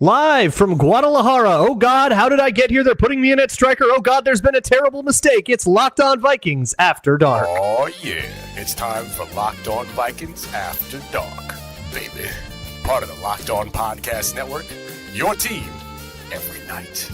Live from Guadalajara. Oh, God, how did I get here? They're putting me in at striker. Oh, God, there's been a terrible mistake. It's Locked On Vikings After Dark. Oh, yeah. It's time for Locked On Vikings After Dark, baby. Part of the Locked On Podcast Network, your team every night.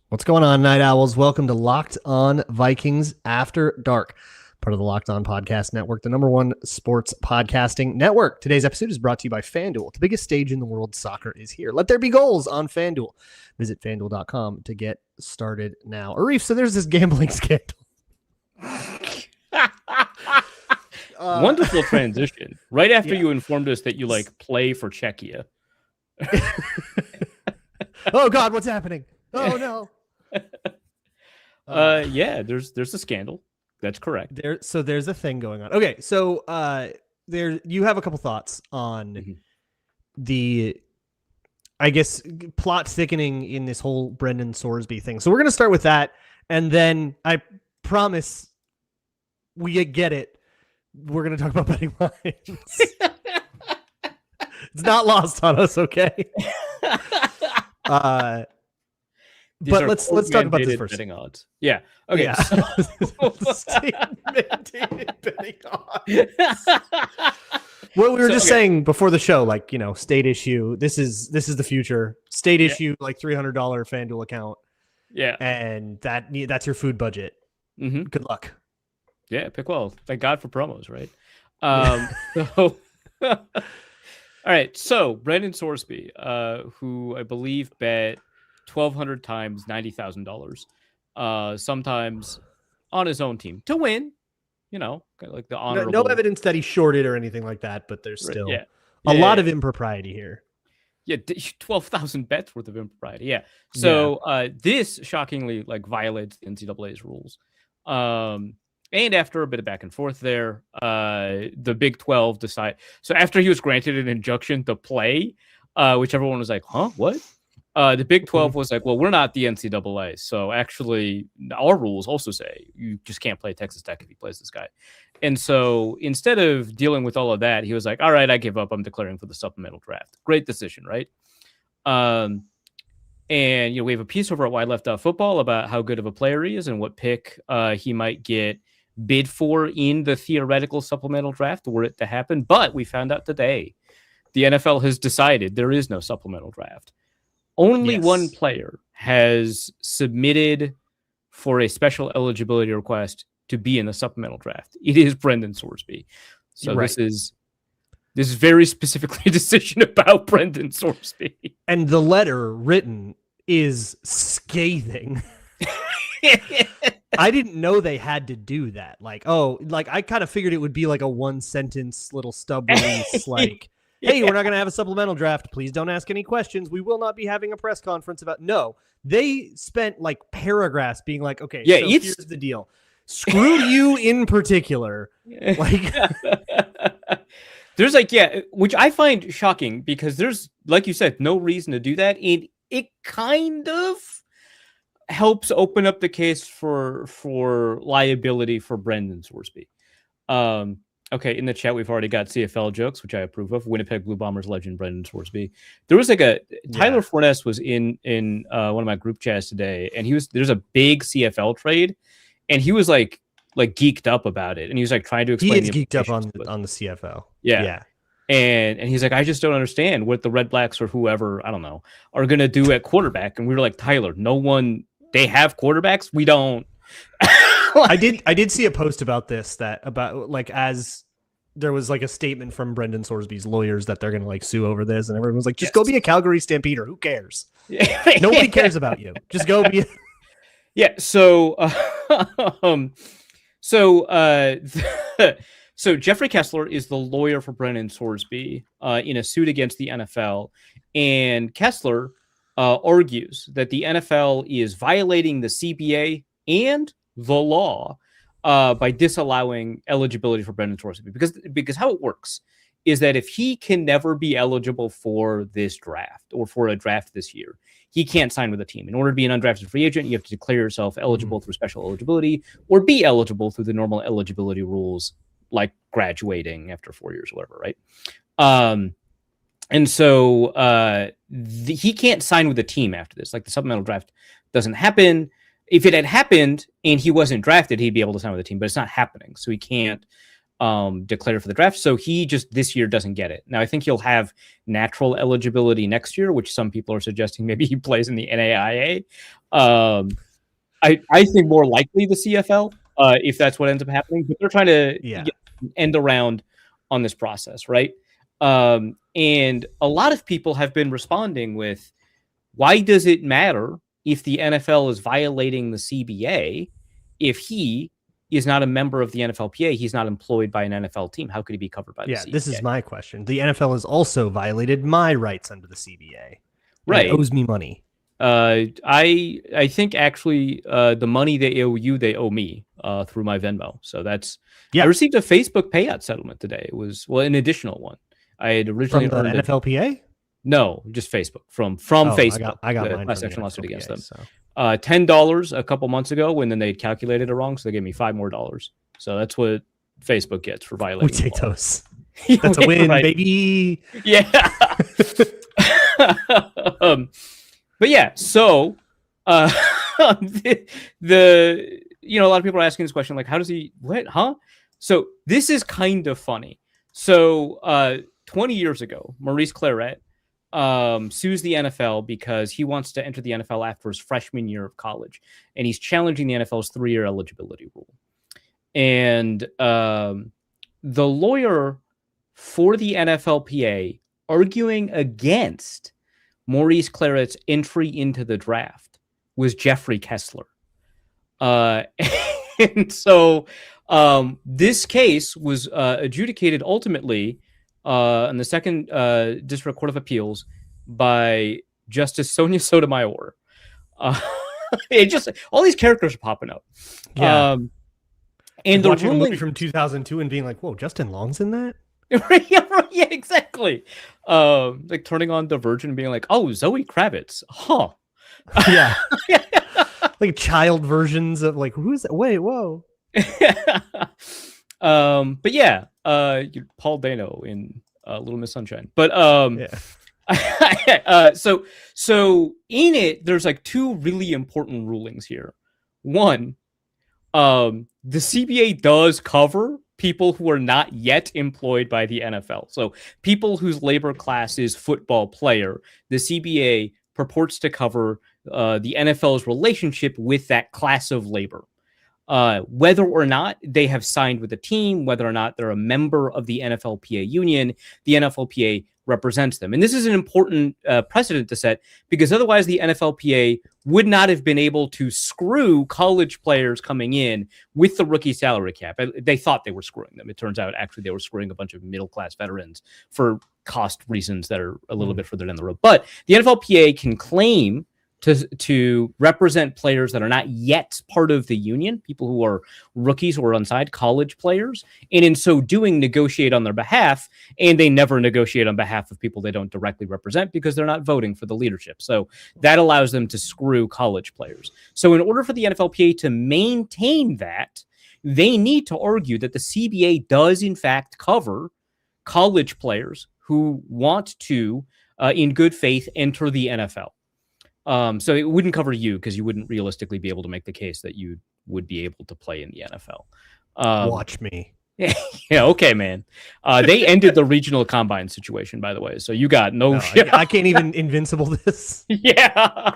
What's going on, Night Owls? Welcome to Locked On Vikings After Dark, part of the Locked On Podcast Network, the number one sports podcasting network. Today's episode is brought to you by FanDuel. The biggest stage in the world, soccer is here. Let there be goals on FanDuel. Visit FanDuel.com to get started now. Arif, so there's this gambling scandal. Wonderful transition. Right after you informed us that you play for Czechia. Oh, God, what's happening? Oh, no. There's a scandal. That's correct. There's a thing going on. Okay, so you have a couple thoughts on the, I guess, plot thickening in this whole Brendan Sorsby thing. So we're going to start with that, and then I promise we get it. We're going to talk about betting lines. It's not lost on us, okay? But let's talk about this first. Betting odds. Yeah. Okay. Yeah. State-mandated betting odds. Well, we were just saying before the show, state issue. This is the future. State issue, $300 FanDuel account. Yeah. And that's your food budget. Mm-hmm. Good luck. Yeah, pick well. Thank God for promos, right? All right. So Brendan Sorsby, who I believe bet 1,200 times $90,000, sometimes on his own team to win. Like the honorable. No evidence that he shorted or anything like that, but there's still a lot of impropriety here. Yeah, 12,000 bets worth of impropriety. Yeah. So this shockingly violates the NCAA's rules. And after a bit of back and forth there, the Big 12 decide. So after he was granted an injunction to play, which everyone was like, huh, what? The Big 12 was like, well, we're not the NCAA. So actually, our rules also say you just can't play Texas Tech if he plays this guy. And so instead of dealing with all of that, he was like, all right, I give up. I'm declaring for the supplemental draft. Great decision, right? And we have a piece over at Why Left Out Football about how good of a player he is and what pick he might get bid for in the theoretical supplemental draft were it to happen. But we found out today the NFL has decided there is no supplemental draft. Only one player has submitted for a special eligibility request to be in the supplemental draft. It is Brendan Sorsby. So this is very specifically a decision about Brendan Sorsby. And the letter written is scathing. I didn't know they had to do that. I kind of figured it would be a one sentence little stub release, hey, we're not going to have a supplemental draft. Please don't ask any questions. We will not be having a press conference about. No, they spent paragraphs being like, okay, so here's the deal. Screw you in particular. There's which I find shocking because there's, like you said, no reason to do that. And it kind of helps open up the case for liability for Brendan Sorsby. Okay, in the chat, we've already got CFL jokes, which I approve of. Winnipeg Blue Bombers legend Brendan Sorsby. There was Tyler Forness was in one of my group chats today, and there's a big CFL trade, and he was like geeked up about it, and he was trying to explain. He is geeked up on the CFL. Yeah. And he's like, I just don't understand what the Red Blacks or whoever, I don't know, are gonna do at quarterback. And we were like, Tyler, they have quarterbacks. We don't. I did see a post about this as there was a statement from Brendan Sorsby's lawyers that they're going to sue over this, and everyone was like, just go be a Calgary Stampeder. Who cares? Nobody cares about you. Just go be. So Jeffrey Kessler is the lawyer for Brendan Sorsby in a suit against the NFL, and Kessler argues that the NFL is violating the CBA and the law by disallowing eligibility for Brendan Sorsby, because how it works is that if he can never be eligible for this draft or for a draft this year, he can't sign with a team. In order to be an undrafted free agent, you have to declare yourself eligible through special eligibility or be eligible through the normal eligibility rules like graduating after 4 years or whatever, right? And so he can't sign with the team after this. Like the supplemental draft doesn't happen. If it had happened and he wasn't drafted, he'd be able to sign with the team, but it's not happening. So he can't declare for the draft. So he just this year doesn't get it. Now, I think he'll have natural eligibility next year, which some people are suggesting maybe he plays in the NAIA. I think more likely the CFL, if that's what ends up happening. But they're trying to end around on this process, right? And a lot of people have been responding with, why does it matter if the NFL is violating the CBA if he is not a member of the NFLPA? He's not employed by an NFL team. How could he be covered by the CBA? This is my question. The NFL has also violated my rights under the CBA. Right. It owes me money. I think actually the money they owe you, they owe me through my Venmo. So that's I received a Facebook payout settlement today. It was an additional one. I had originally from the NFLPA. No, just Facebook from Facebook. I got the mine class from action the lawsuit NFLPA, against them. So. $10 a couple months ago, and then they calculated it wrong, so they gave me $5 more. So that's what Facebook gets for violating. We take those. That's a win, baby. Yeah. But yeah, so the a lot of people are asking this question, like, how does he So this is kind of funny. So 20 years ago, Maurice Claret sues the NFL because he wants to enter the NFL after his freshman year of college, and he's challenging the NFL's 3-year eligibility rule. And the lawyer for the NFLPA arguing against Maurice Claret's entry into the draft was Jeffrey Kessler. And so this case was adjudicated ultimately in the Second District Court of Appeals by Justice Sonia Sotomayor. It just all these characters are popping up. Yeah. And the watching ruling a movie from 2002 and being like, "Whoa, Justin Long's in that." Yeah, exactly. Like turning on Divergent and being like, "Oh, Zoe Kravitz, huh?" Yeah. Like child versions of like, who's that? Wait, whoa. But yeah, Paul Dano in Little Miss Sunshine. But so in it, there's like two really important rulings here. One, the CBA does cover people who are not yet employed by the NFL. So people whose labor class is football player, the CBA purports to cover the NFL's relationship with that class of labor. Whether or not they have signed with the team, whether or not they're a member of the NFLPA union, the NFLPA represents them. And this is an important precedent to set, because otherwise the NFLPA would not have been able to screw college players coming in with the rookie salary cap. They thought they were screwing them. It turns out actually they were screwing a bunch of middle-class veterans for cost reasons that are a little bit further down the road. But the NFLPA can claim to represent players that are not yet part of the union, people who are rookies or unsigned college players, and in so doing negotiate on their behalf, and they never negotiate on behalf of people they don't directly represent because they're not voting for the leadership. So that allows them to screw college players. So in order for the NFLPA to maintain that, they need to argue that the CBA does in fact cover college players who want to, in good faith, enter the NFL. So it wouldn't cover you because you wouldn't realistically be able to make the case that you would be able to play in the NFL. Watch me. Yeah, okay, man. They ended the regional combine situation, by the way. So you got no shit. I can't even invincible this. Yeah.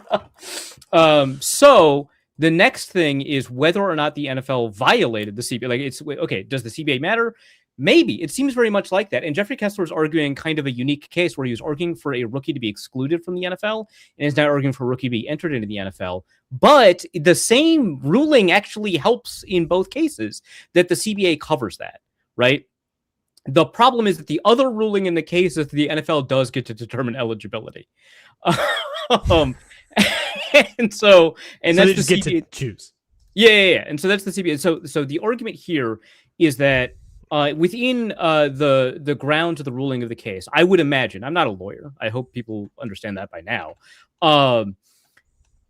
So the next thing is whether or not the NFL violated the CBA. Like, it's okay. Does the CBA matter? Maybe. It seems very much like that. And Jeffrey Kessler is arguing kind of a unique case where he was arguing for a rookie to be excluded from the NFL and is now arguing for a rookie to be entered into the NFL. But the same ruling actually helps in both cases, that the CBA covers that, right? The problem is that the other ruling in the case is that the NFL does get to determine eligibility. And that's they the just get CBA to choose. Yeah. And so that's the CBA. So the argument here is that within the grounds of the ruling of the case, I would imagine, I'm not a lawyer, I hope people understand that by now,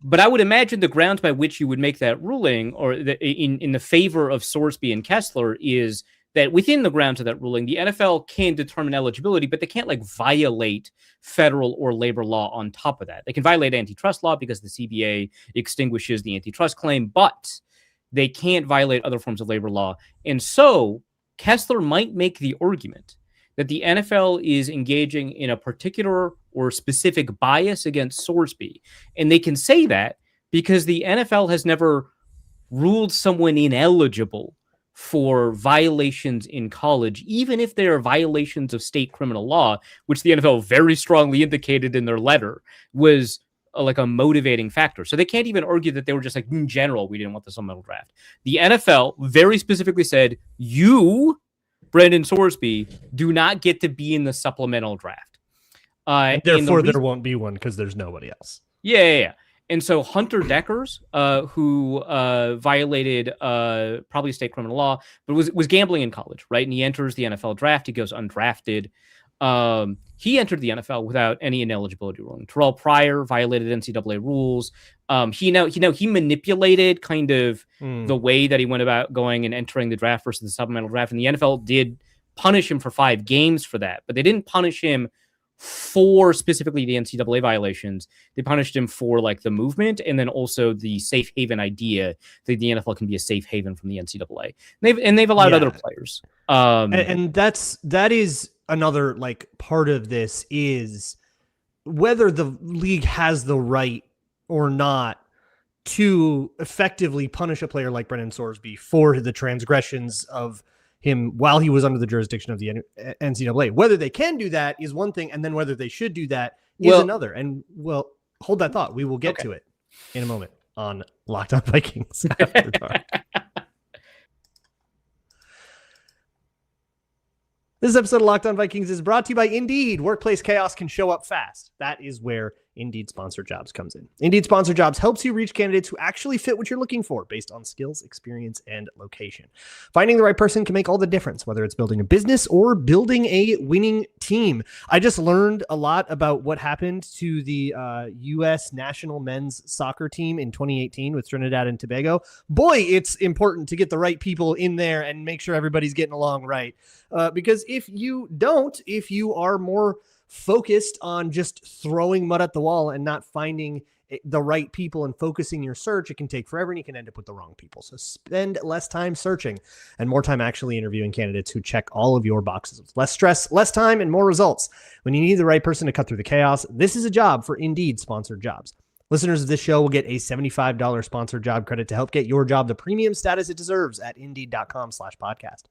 but I would imagine the grounds by which you would make that ruling, or in the favor of Sorsby and Kessler, is that within the grounds of that ruling, the NFL can determine eligibility, but they can't like violate federal or labor law on top of that. They can violate antitrust law because the CBA extinguishes the antitrust claim, but they can't violate other forms of labor law. And so Kessler might make the argument that the NFL is engaging in a particular or specific bias against Sorsby. And they can say that because the NFL has never ruled someone ineligible for violations in college, even if they are violations of state criminal law, which the NFL very strongly indicated in their letter was like a motivating factor. So they can't even argue that they were just like, in general, we didn't want the supplemental draft. The NFL very specifically said, you, Brendan Sorsby, do not get to be in the supplemental draft. And therefore, there won't be one because there's nobody else. Yeah. And so Hunter Deckers, who violated probably state criminal law, but was gambling in college, right? And he enters the NFL draft. He goes undrafted. He entered the NFL without any ineligibility ruling. Terrell Pryor violated NCAA rules. He manipulated kind of the way that he went about going and entering the draft versus the supplemental draft. And the NFL did punish him for 5 games for that, but they didn't punish him for specifically the NCAA violations. They punished him for like the movement and then also the safe haven idea that the NFL can be a safe haven from the NCAA. They've allowed other players. And that is another like part of this is whether the league has the right or not to effectively punish a player like Brendan Sorsby for the transgressions of him while he was under the jurisdiction of the NCAA. Whether they can do that is one thing, and then whether they should do that is another. And well, hold that thought. We will get to it in a moment on Locked On Vikings After Dark. This episode of Locked On Vikings is brought to you by Indeed. Workplace chaos can show up fast. That is where Indeed Sponsored Jobs comes in. Indeed Sponsored Jobs helps you reach candidates who actually fit what you're looking for based on skills, experience, and location. Finding the right person can make all the difference, whether it's building a business or building a winning team. I just learned a lot about what happened to the U.S. national men's soccer team in 2018 with Trinidad and Tobago. Boy, it's important to get the right people in there and make sure everybody's getting along right. Because if you are more focused on just throwing mud at the wall and not finding the right people and focusing your search, it can take forever and you can end up with the wrong people. So spend less time searching and more time actually interviewing candidates who check all of your boxes. Less stress, less time, and more results. When you need the right person to cut through the chaos, this is a job for Indeed Sponsored Jobs. Listeners of this show will get a $75 sponsored job credit to help get your job the premium status it deserves at Indeed.com/podcast.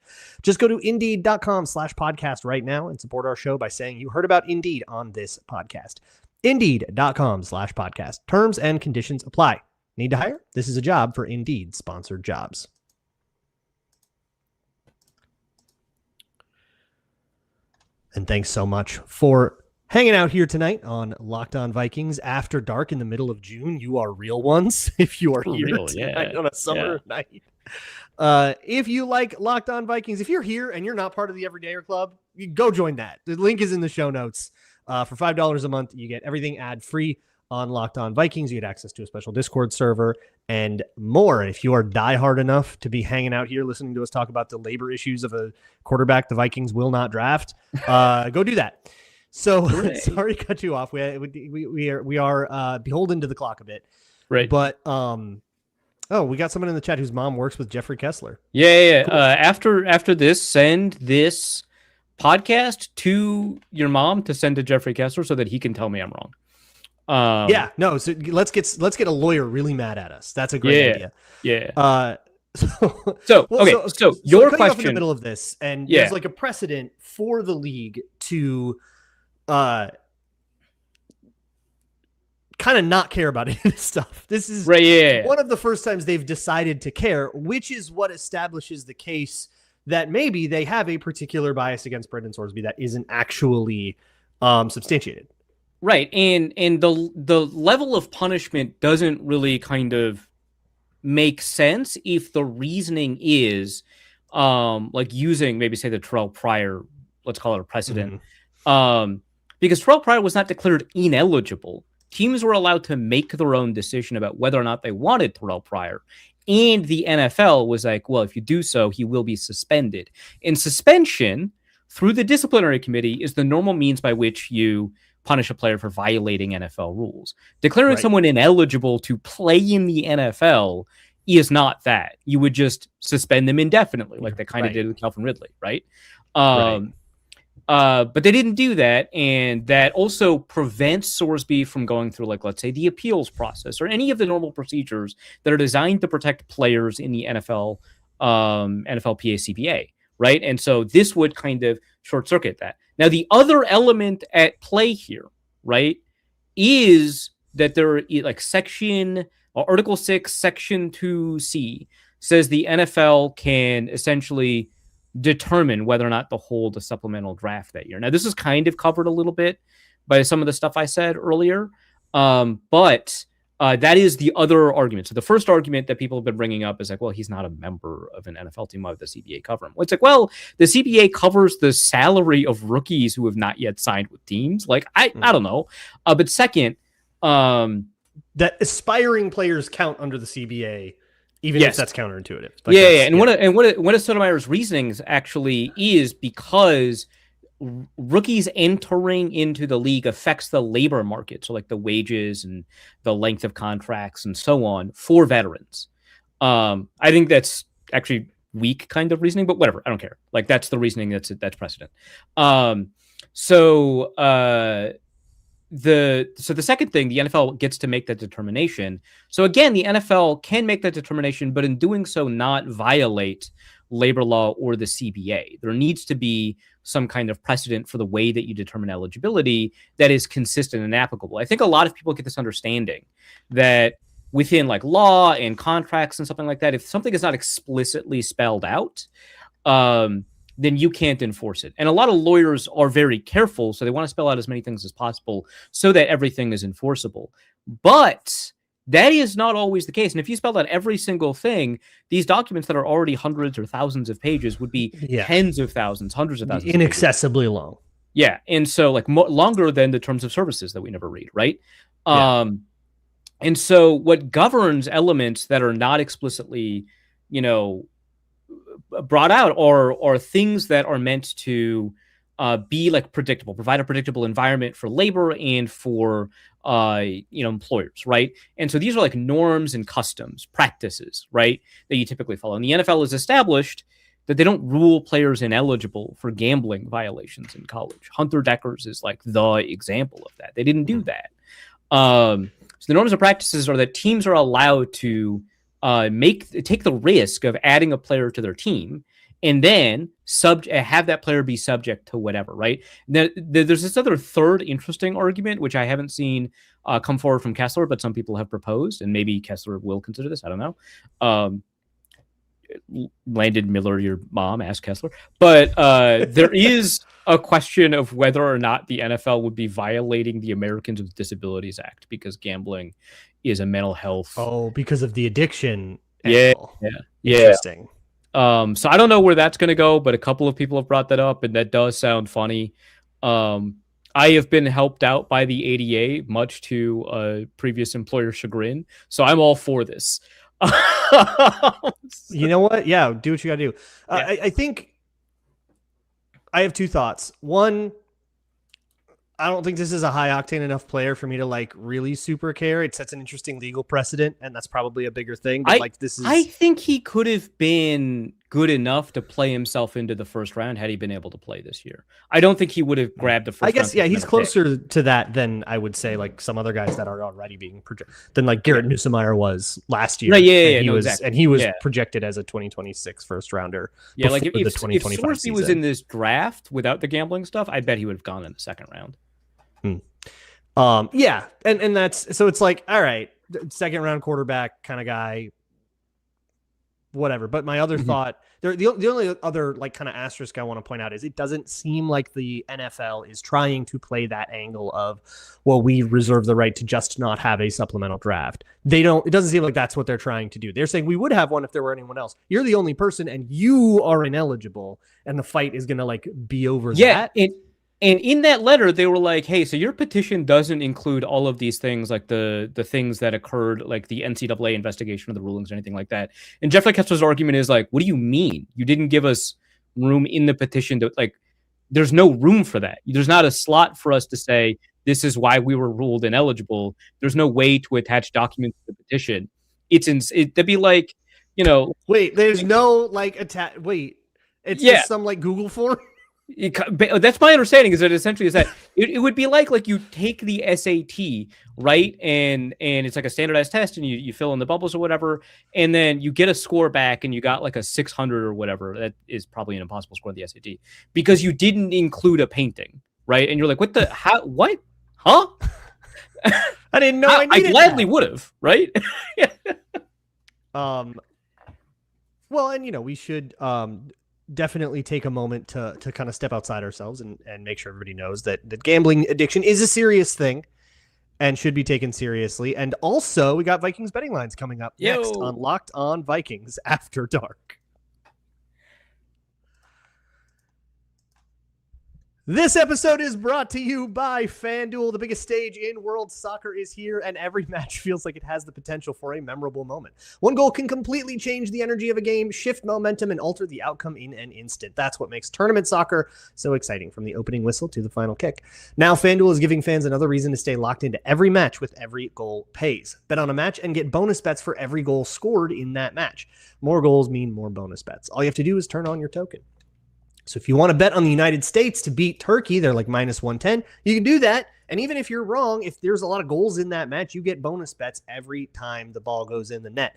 Just go to Indeed.com/podcast right now and support our show by saying you heard about Indeed on this podcast. Indeed.com/podcast. Terms and conditions apply. Need to hire? This is a job for Indeed Sponsored Jobs. And thanks so much for hanging out here tonight on Locked On Vikings After Dark in the middle of June. You are real ones if you are here tonight on a summer night. If you like Locked On Vikings, if you're here and you're not part of the Everydayer Club, you go join that. The link is in the show notes. For $5 a month, you get everything ad-free on Locked On Vikings. You get access to a special Discord server and more. If you are diehard enough to be hanging out here listening to us talk about the labor issues of a quarterback the Vikings will not draft, go do that. So sorry to cut you off. We are beholden to the clock a bit, right? But we got someone in the chat whose mom works with Jeffrey Kessler. Yeah. Cool. After this, send this podcast to your mom to send to Jeffrey Kessler so that he can tell me I'm wrong. So let's get a lawyer really mad at us. That's a great idea. Yeah. So your question in the middle of this, and there's like a precedent for the league to kind of not care about any of this stuff. This is one of the first times they've decided to care, which is what establishes the case that maybe they have a particular bias against Brendan Sorsby that isn't actually substantiated. Right. And the level of punishment doesn't really kind of make sense if the reasoning is like using maybe say the Terrell Pryor, let's call it a precedent. Because Terrell Pryor was not declared ineligible teams were allowed to make their own decision about whether or not they wanted Terrell Pryor. And the NFL was like, well, if you do so, he will be suspended. And suspension through the disciplinary committee is the normal means by which you punish a player for violating NFL rules. Declaring someone ineligible to play in the NFL is not that. You would just suspend them indefinitely, like they kind of did with Calvin Ridley, right? But they didn't do that, and that also prevents Sorsby from going through, like, let's say, the appeals process or any of the normal procedures that are designed to protect players in the NFL, NFLPA CBA, right? And so this would kind of short circuit that. Now, the other element at play here, right, is that there, like, Article 6, Section 2C says the NFL can essentially determine whether or not to hold a supplemental draft that year. Now, this is kind of covered a little bit by some of the stuff I said earlier, but that is the other argument. So the first argument that people have been bringing up is like, well, he's not a member of an NFL team. Why would the CBA cover him? Well, it's like, well, the CBA covers the salary of rookies who have not yet signed with teams. Like, I don't know. But second, that aspiring players count under the CBA, even if that's counterintuitive. But and one of Sotomayor's reasonings actually is because rookies entering into the league affects the labor market, so like the wages and the length of contracts and so on for veterans. I think that's actually weak kind of reasoning, but whatever, I don't care. Like, that's the reasoning that's precedent. The second thing, the NFL gets to make that determination. So again, the NFL can make that determination, but in doing so, not violate labor law or the CBA. There needs to be some kind of precedent for the way that you determine eligibility that is consistent and applicable. I think a lot of people get this understanding that within, like, law and contracts and something like that, if something is not explicitly spelled out, then you can't enforce it. And a lot of lawyers are very careful, so they want to spell out as many things as possible so that everything is enforceable. But that is not always the case. And if you spelled out every single thing, these documents that are already hundreds or thousands of pages would be tens of thousands, hundreds of thousands. Inaccessibly long. Yeah. And so, like, longer than the terms of services that we never read, right? And so what governs elements that are not explicitly, brought out are things that are meant to be, like, predictable, provide a predictable environment for labor and for employers, right? And so these are like norms and customs, practices, right, that you typically follow. And the NFL has established that they don't rule players ineligible for gambling violations in college. Hunter Deckers is like the example of that. They didn't do that. So the norms and practices are that teams are allowed to take the risk of adding a player to their team and then have that player be subject to whatever, right? Now, there's this other third interesting argument, which I haven't seen come forward from Kessler, but some people have proposed, and maybe Kessler will consider this. I don't know. Landon Miller, your mom, asked Kessler. But there is a question of whether or not the NFL would be violating the Americans with Disabilities Act because gambling is a mental health. Oh, because of the addiction angle. Yeah. Interesting. So I don't know where that's going to go, but a couple of people have brought that up, and that does sound funny. I have been helped out by the ADA, much to a previous employer chagrin, so I'm all for this. You know what? Yeah, do what you got to do. I think I have two thoughts. One, I don't think this is a high octane enough player for me to like really super care. It sets an interesting legal precedent, and that's probably a bigger thing. But I think he could have been good enough to play himself into the first round had he been able to play this year. I don't think he would have grabbed the first round. I guess, yeah, he's closer to that than I would say like some other guys that are already being projected than like Garrett Newsemeyer was last year. Right, and he was projected as a 2026 first rounder. Yeah, like if Sorsby was in this draft without the gambling stuff, I bet he would have gone in the second round. Yeah, and that's so it's like, all right, second round quarterback kind of guy, whatever. But my other thought, the only other like kind of asterisk I want to point out is it doesn't seem like the NFL is trying to play that angle of, well, we reserve the right to just not have a supplemental draft. It doesn't seem like that's what they're trying to do. They're saying we would have one if there were anyone else. You're the only person and you are ineligible, and the fight is going to like be over that. And in that letter, they were like, "Hey, so your petition doesn't include all of these things, like the things that occurred, like the NCAA investigation of the rulings, or anything like that." And Jeff Kessler's argument is like, "What do you mean? You didn't give us room in the petition to like? There's no room for that. There's not a slot for us to say this is why we were ruled ineligible. There's no way to attach documents to the petition. That'd be like, wait, there's no like wait, it's just some like Google form." That's my understanding, is that essentially is that it would be like you take the SAT, right, and it's like a standardized test, and you fill in the bubbles or whatever, and then you get a score back, and you got like a 600 or whatever. That is probably an impossible score in the SAT because you didn't include a painting, right? And you're like, what huh? I didn't know I needed I gladly would have, right? Well, and we should definitely take a moment to kind of step outside ourselves and make sure everybody knows that gambling addiction is a serious thing and should be taken seriously. And also, we got Vikings betting lines coming up next on Locked On Vikings After Dark. This episode is brought to you by FanDuel. The biggest stage in world soccer is here, and every match feels like it has the potential for a memorable moment. One goal can completely change the energy of a game, shift momentum, and alter the outcome in an instant. That's what makes tournament soccer so exciting, from the opening whistle to the final kick. Now, FanDuel is giving fans another reason to stay locked into every match with every goal pays. Bet on a match and get bonus bets for every goal scored in that match. More goals mean more bonus bets. All you have to do is turn on your token. So if you want to bet on the United States to beat Turkey, they're like minus 110. You can do that. And even if you're wrong, if there's a lot of goals in that match, you get bonus bets every time the ball goes in the net.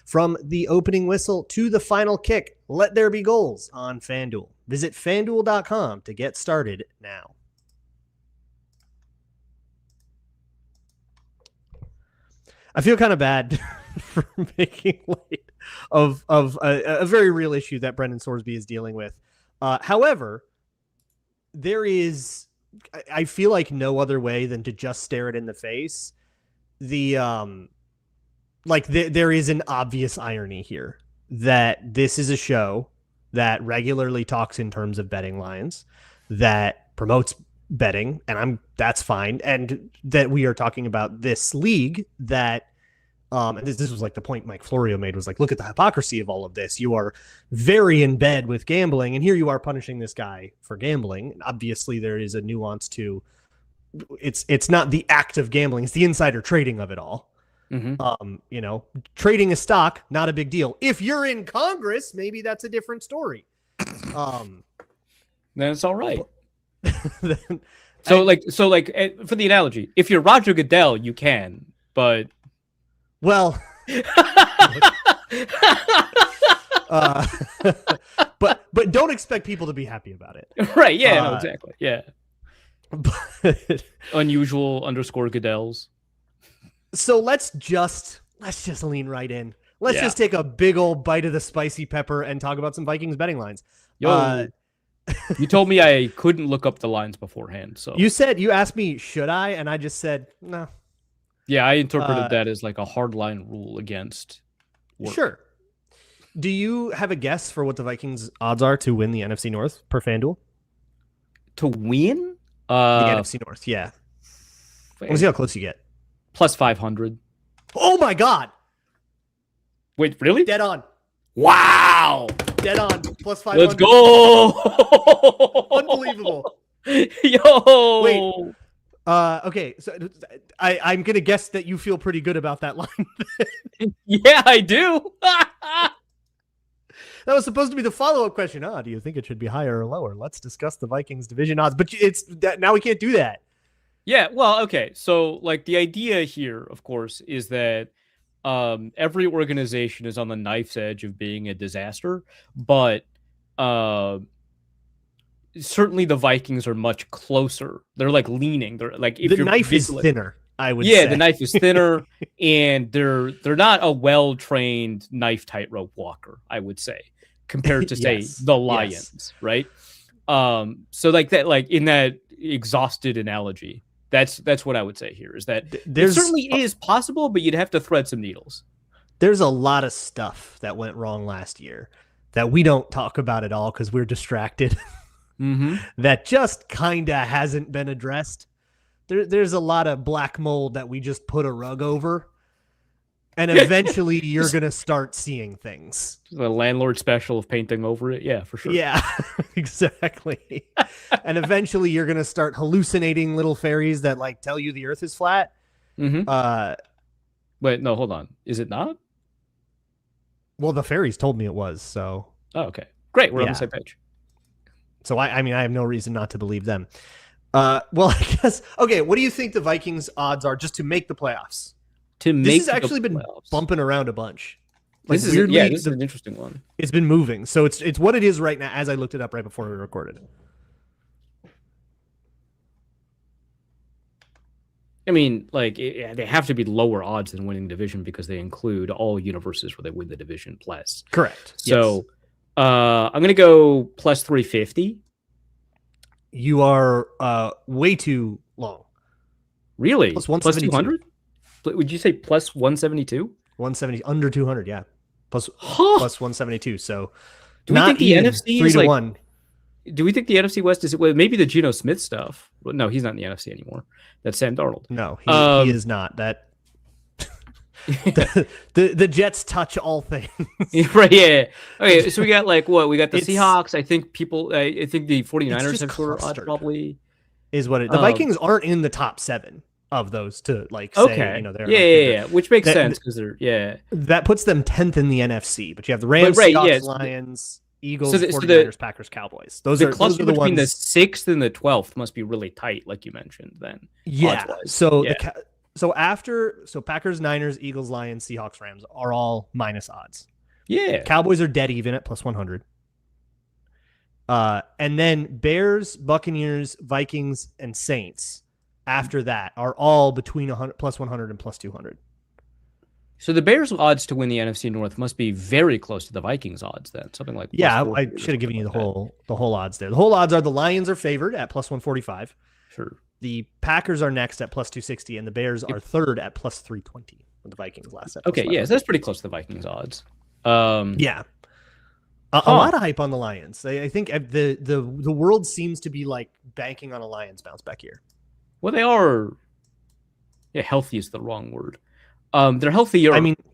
From the opening whistle to the final kick, let there be goals on FanDuel. Visit FanDuel.com to get started now. I feel kind of bad for making light of a very real issue that Brendan Sorsby is dealing with. However, I feel like no other way than to just stare it in the face. There is an obvious irony here that this is a show that regularly talks in terms of betting lines, that promotes betting, and that's fine. And that we are talking about this league that, and this was like the point Mike Florio made, was like, look at the hypocrisy of all of this. You are very in bed with gambling, and here you are punishing this guy for gambling. And obviously, there is a nuance to it's not the act of gambling; it's the insider trading of it all. Mm-hmm. Trading a stock, not a big deal. If you're in Congress, maybe that's a different story. Then it's all right. So for the analogy, if you're Roger Goodell, you can, but. Well, but don't expect people to be happy about it. Right. Yeah, no, exactly. Yeah. But unusual _ Goodells. So let's just lean right in. Let's just take a big old bite of the spicy pepper and talk about some Vikings betting lines. Yo, you told me I couldn't look up the lines beforehand. So you asked me, should I? And I just said, no. Yeah, I interpreted that as like a hardline rule against work. Sure. Do you have a guess for what the Vikings' odds are to win the NFC North per FanDuel? To win? The NFC North, yeah. Let me see how close you get. Plus 500. Oh my God! Wait, really? Dead on. Wow! Dead on. Plus 500. Let's go! Unbelievable. Yo! Wait. Okay, so I'm going to guess that you feel pretty good about that line. Yeah, I do. That was supposed to be the follow-up question. Do you think it should be higher or lower? Let's discuss the Vikings division odds. But now we can't do that. Yeah, well, okay. So, like, the idea here, of course, is that every organization is on the knife's edge of being a disaster, but certainly the Vikings are much closer. They're like leaning. They're like, if the knife is thinner, I would say. Yeah, the knife is thinner, and they're not a well-trained knife tightrope walker, I would say, compared to say the Lions, right? So like that, like in that exhausted analogy, that's what I would say here, is that it certainly is possible, but you'd have to thread some needles. There's a lot of stuff that went wrong last year that we don't talk about at all because we're distracted. that just kind of hasn't been addressed. There's a lot of black mold that we just put a rug over. And eventually you're going to start seeing things. The landlord special of painting over it. Yeah, for sure. Yeah, exactly. And eventually you're going to start hallucinating little fairies that like tell you the earth is flat. Wait, no, hold on. Is it not? Well, the fairies told me it was, so. Oh, okay. Great. We're on the same page. So I mean, I have no reason not to believe them. Well, I guess, okay, what do you think the Vikings odds are just to make the playoffs? This has actually been bumping around a bunch. Like, this is an interesting one. It's been moving. So it's what it is right now as I looked it up right before we recorded. I mean, like, they have to be lower odds than winning division because they include all universes where they win the division plus. Correct. So I'm going to go plus 350. You are way too long. Really? Plus 200? Would you say plus 172? 170, under 200, yeah. Plus 172. So do we think the NFC is like 3-1? Do we think the NFC West is maybe the Geno Smith stuff? No, he's not in the NFC anymore. That's Sam Darnold. No, he is not. That the Jets touch all things. Right, yeah. Okay, so we got like what? We got the Seahawks. I think the 49ers have shorter odds probably. Is what it. The Vikings aren't in the top 7 of those to like say, you know, they're yeah, which makes sense because they're that puts them 10th in the NFC. But you have the Rams, Seahawks, Lions, Eagles, 49ers, Packers, Cowboys. Those are cluster the between ones. The 6th and the 12th must be really tight, like you mentioned. Then so Packers, Niners, Eagles, Lions, Seahawks, Rams are all minus odds. Yeah, Cowboys are dead even at plus 100. And then Bears, Buccaneers, Vikings, and Saints after that are all between plus 100 and plus 200. So the Bears' odds to win the NFC North must be very close to the Vikings' odds then. Something like I should have given you the whole odds there. The whole odds are the Lions are favored at plus 145. Sure. The Packers are next at plus 260, and the Bears are third at plus 320 with the Vikings last at. Okay, so that's pretty close to the Vikings' odds. A lot of hype on the Lions. I think the world seems to be like banking on a Lions bounce back year. Well, they are. Yeah, healthy is the wrong word. They're healthier.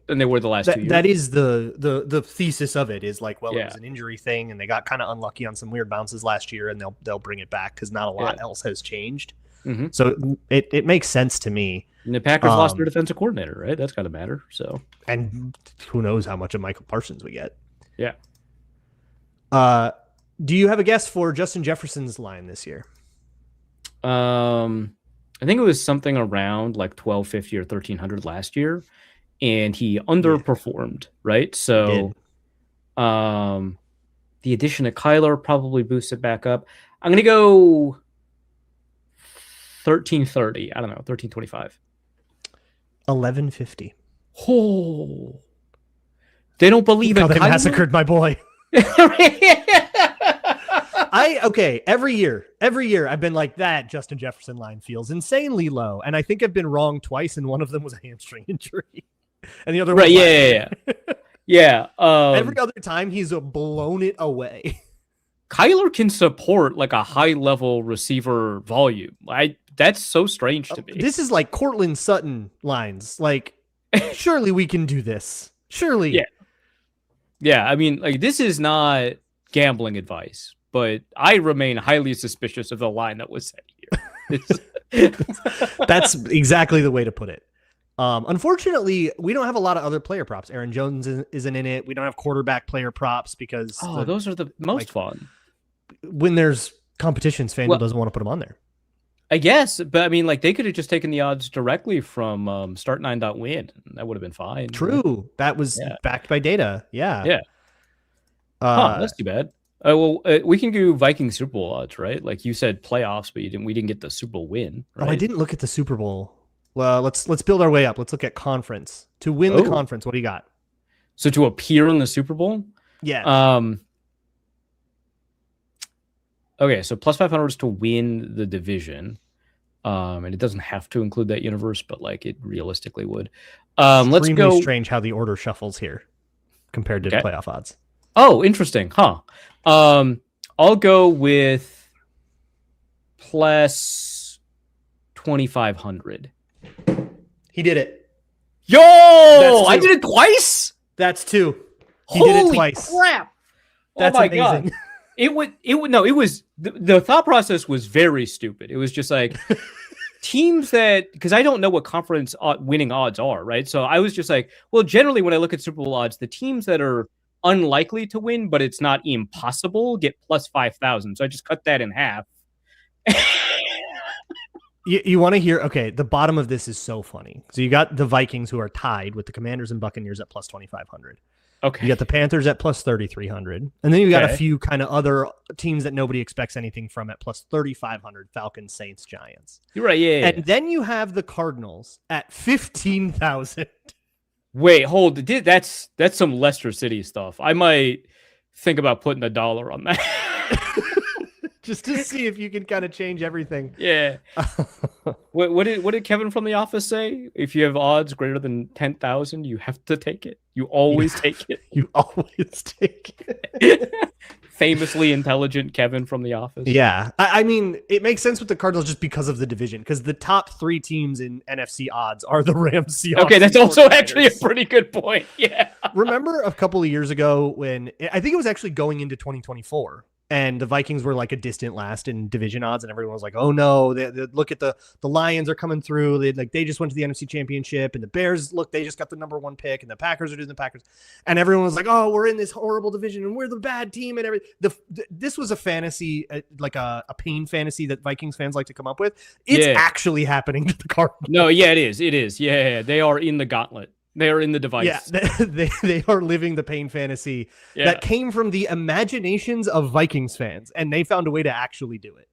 Than they were the last 2 years. That is the thesis of it. Is like, well, it was an injury thing, and they got kind of unlucky on some weird bounces last year, and they'll bring it back because not a lot else has changed. Mm-hmm. So it makes sense to me. And the Packers lost their defensive coordinator, right? That's got to matter. So, and who knows how much of Michael Parsons we get? Yeah. Do you have a guess for Justin Jefferson's line this year? I think it was something around like 1,250 or 1,300 last year, and he underperformed, right? So, the addition of Kyler probably boosted back up. I'm gonna go 1,330. I don't know, 1,325. 1,150. Oh, they don't believe in Kyler. They massacred my boy. Every year I've been like, that Justin Jefferson line feels insanely low, and I think I've been wrong twice, and one of them was a hamstring injury, and the other one every other time he's blown it away. Kyler can support like a high level receiver volume. That's so strange to me. This is like Cortland Sutton lines. Like, surely we can do this. Surely. Yeah. I mean, like, this is not gambling advice, but I remain highly suspicious of the line that was set here. That's exactly the way to put it. Unfortunately, we don't have a lot of other player props. Aaron Jones isn't in it. We don't have quarterback player props because those are the most fun. When there's competitions, FanDuel doesn't want to put them on there. I guess, but I mean, like, they could have just taken the odds directly from start9.win. That would have been fine. True. Right? That was backed by data. Yeah. Yeah. That's too bad. We can do Viking Super Bowl odds, right? Like you said, playoffs, but we didn't get the Super Bowl win. Right? Oh, I didn't look at the Super Bowl. Well, let's build our way up. Let's look at conference. To win the conference, what do you got? So to appear in the Super Bowl? Yeah. Okay, so plus 500 is to win the division. And it doesn't have to include that universe, but like it realistically would. Let's go. Strange how the order shuffles here compared to playoff odds. Oh, interesting, huh? I'll go with plus 2,500. He did it. Yo, I did it twice. That's 2. He Holy did it twice. Crap! That's oh my amazing. God. It was the thought process was very stupid. It was just like teams that, because I don't know what conference winning odds are, right? So I was just like, well, generally when I look at Super Bowl odds, the teams that are unlikely to win, but it's not impossible, get plus 5,000. So I just cut that in half. You want to hear? Okay, the bottom of this is so funny. So you got the Vikings who are tied with the Commanders and Buccaneers at plus 2,500. Okay. You got the Panthers at plus 3,300. And then you got Okay. a few kind of other teams that nobody expects anything from at plus 3,500. Falcons, Saints, Giants. You're right. Yeah. And then you have the Cardinals at 15,000. Wait, hold. That's some Leicester City stuff. I might think about putting $1 on that. Just to see if you can kind of change everything. Yeah. What did Kevin from The Office say? If you have odds greater than 10,000, you have to take it. You always take it. You always take it. Famously intelligent Kevin from The Office. Yeah. I mean, it makes sense with the Cardinals just because of the division, because the top 3 teams in NFC odds are the Rams, Seahawks. Okay, that's also actually a pretty good point. Yeah. Remember a couple of years ago when I think it was actually going into 2024 and the Vikings were like a distant last in division odds, and everyone was like, "Oh no, they look at the Lions are coming through. They just went to the NFC Championship, and the Bears they just got the number 1 pick, and the Packers are doing the Packers." And everyone was like, "Oh, we're in this horrible division, and we're the bad team," and everything. This was a fantasy, like a pain fantasy that Vikings fans like to come up with. It's actually happening to the Cardinals. No, yeah, it is. It is. Yeah, they are in the gauntlet. They are in the device. Yeah, they are living the pain fantasy that came from the imaginations of Vikings fans, and they found a way to actually do it.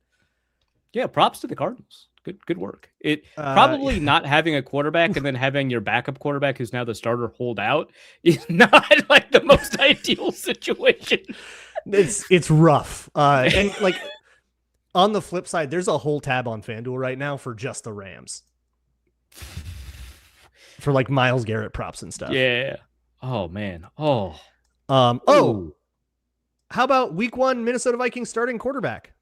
Yeah, props to the Cardinals. Good work. It probably not having a quarterback and then having your backup quarterback who's now the starter hold out is not like the most ideal situation. It's rough. And like on the flip side, there's a whole tab on FanDuel right now for just the Rams. For like Myles Garrett props and stuff. Yeah. Oh man. Oh. How about week 1 Minnesota Vikings starting quarterback?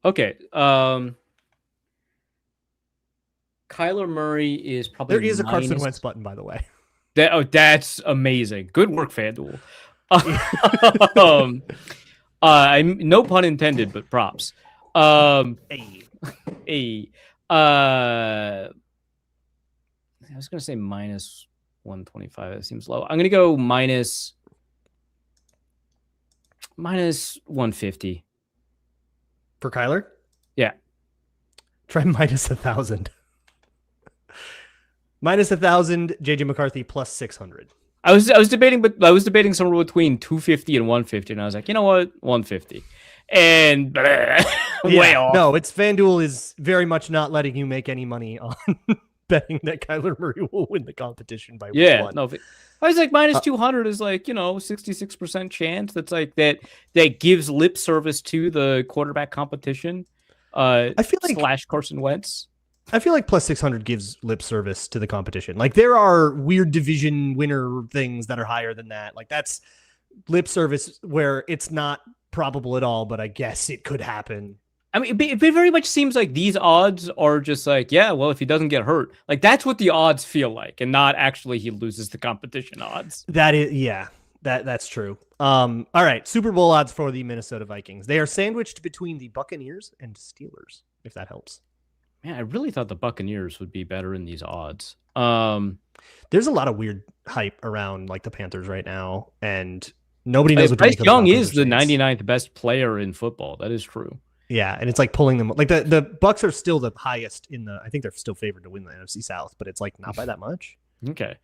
Okay. Kyler Murray is probably there is a Carson Wentz button, by the way. That's amazing. Good work, FanDuel. No pun intended, but props. I was going to say minus 125. That seems low. I'm going to go minus 150. For Kyler? Yeah. Try minus 1,000. Minus 1,000, JJ McCarthy plus 600. I was debating somewhere between 250 and 150, and I was like, you know what? 150. And way off. No, FanDuel is very much not letting you make any money on betting that Kyler Murray will win the competition by week 1. No, I was like minus 200 is like, 66% chance. That's like that gives lip service to the quarterback competition. I feel like / Carson Wentz. I feel like plus 600 gives lip service to the competition. Like there are weird division winner things that are higher than that. Like that's lip service where it's not probable at all, but I guess it could happen. I mean, it very much seems like these odds are just like, yeah, well, if he doesn't get hurt, like that's what the odds feel like, and not actually he loses the competition odds. That is, yeah, that's true. All right, Super Bowl odds for the Minnesota Vikings. They are sandwiched between the Buccaneers and Steelers, if that helps. Man, I really thought the Buccaneers would be better in these odds. There's a lot of weird hype around like the Panthers right now, and nobody knows what to make of Young is the 99th best player in football. That is true. Yeah, and it's like pulling them like the Bucs are still the highest in the. I think they're still favored to win the NFC South, but it's like not by that much. Okay,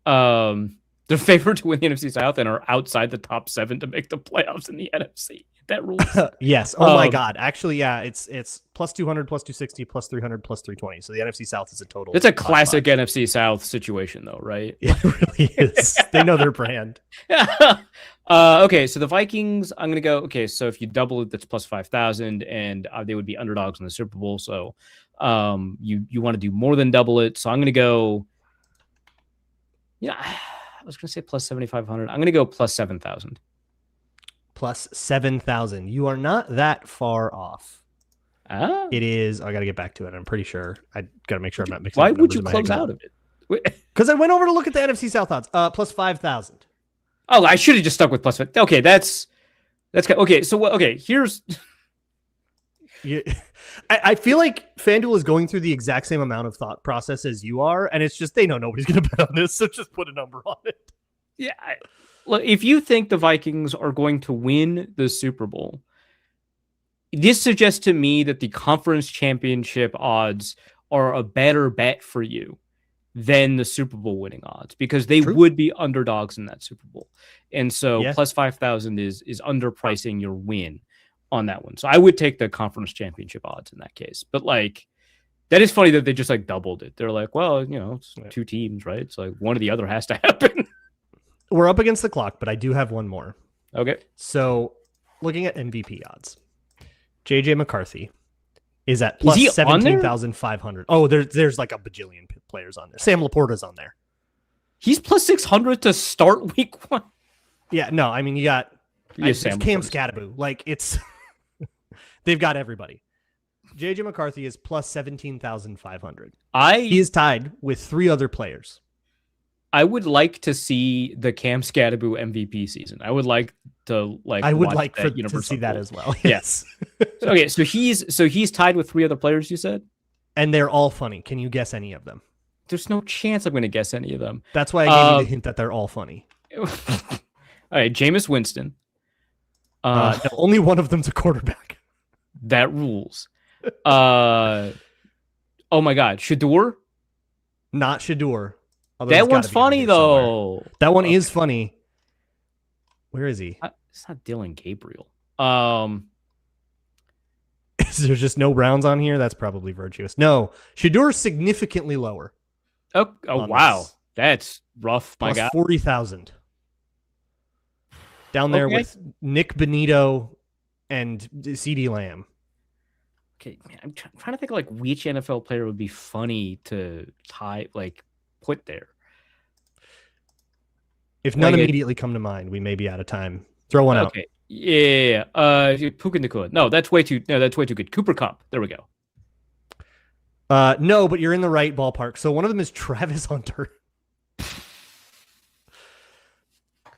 they're favored to win the NFC South and are outside the top 7 to make the playoffs in the NFC. That rules. Yes. Oh my God. Actually, yeah. It's plus 200, plus 260, plus 300, plus 320. So the NFC South is a total. It's a classic NFC South situation, though, right? It really is. They know their brand. Okay, so the Vikings, I'm gonna go. Okay, so if you double it, that's plus 5,000, and they would be underdogs in the Super Bowl. So, you want to do more than double it. So I'm gonna go. Yeah, I was gonna say plus 7,500. I'm gonna go plus 7,000. plus 7,000. You are not that far off. Ah. It is. I got to get back to it. I'm pretty sure. I got to make sure I'm not mixing. Why would you close out of it? Because I went over to look at the NFC South odds. Plus 5,000. Oh, I should have just stuck with plus 5. Okay, that's okay. So okay, here's. I feel like FanDuel is going through the exact same amount of thought process as you are, and it's just they know nobody's going to bet on this, so just put a number on it. Yeah, look, if you think the Vikings are going to win the Super Bowl, this suggests to me that the conference championship odds are a better bet for you than the Super Bowl winning odds, because they would be underdogs in that Super Bowl. And so plus 5,000 is underpricing your win on that one. So I would take the conference championship odds in that case. But like, that is funny that they just like doubled it. They're like, well, it's two teams, right? So like one or the other has to happen. We're up against the clock, but I do have one more. Okay. So looking at MVP odds, JJ McCarthy is at plus 17,500. Oh, there's like a bajillion players on there. Sam Laporta's on there. He's plus 600 to start week 1. Yeah, no, I mean, you got Cam Scattaboo. Like, it's they've got everybody. JJ McCarthy is plus 17,500. He is tied with 3 other players. I would like to see the Cam Scattaboo MVP season. I would like to to see that as well. Yes. Okay, so he's tied with 3 other players, you said? And they're all funny. Can you guess any of them? There's no chance I'm going to guess any of them. That's why I gave you the hint that they're all funny. All right, Jameis Winston. No, only one of them's a quarterback. That rules. Oh my God, Shador? Not Shador. That one's funny though. Somewhere. That one is funny. Where is he? It's not Dylan Gabriel. Is there just no Browns on here? That's probably virtuous. No, Shador's significantly lower. Oh wow, this. That's rough. My God, 40,000. Down there with Nick Benito and CeeDee Lamb. Okay, man, I'm trying to think like which NFL player would be funny to put there. If none immediately come to mind, we may be out of time. Throw one out. Okay. Yeah. Puka Nacua. No, that's way too good. Cooper Kupp. There we go. No, but you're in the right ballpark. So one of them is Travis Hunter.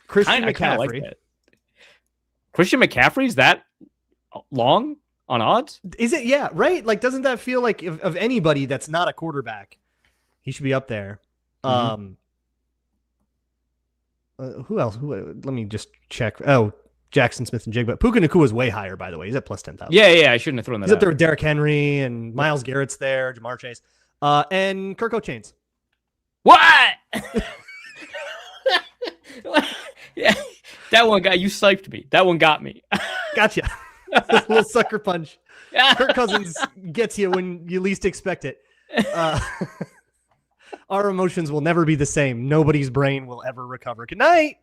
Christian McCaffrey. Like Christian McCaffrey's that long on odds? Is it? Yeah, right? Like, doesn't that feel like of anybody that's not a quarterback, he should be up there. Mm-hmm. Who else? Let me just check. Oh, Jackson Smith and Jigba. Puka Nacua is way higher, by the way. He's at plus 10,000. Yeah. I shouldn't have thrown that. He's up there with Derrick Henry and Myles Garrett's there, Jamar Chase, and Kirk O'Chains. What? Yeah, that one got you. Psyched me. That one got me. Gotcha. A little sucker punch. Kirk Cousins gets you when you least expect it. Our emotions will never be the same. Nobody's brain will ever recover. Good night.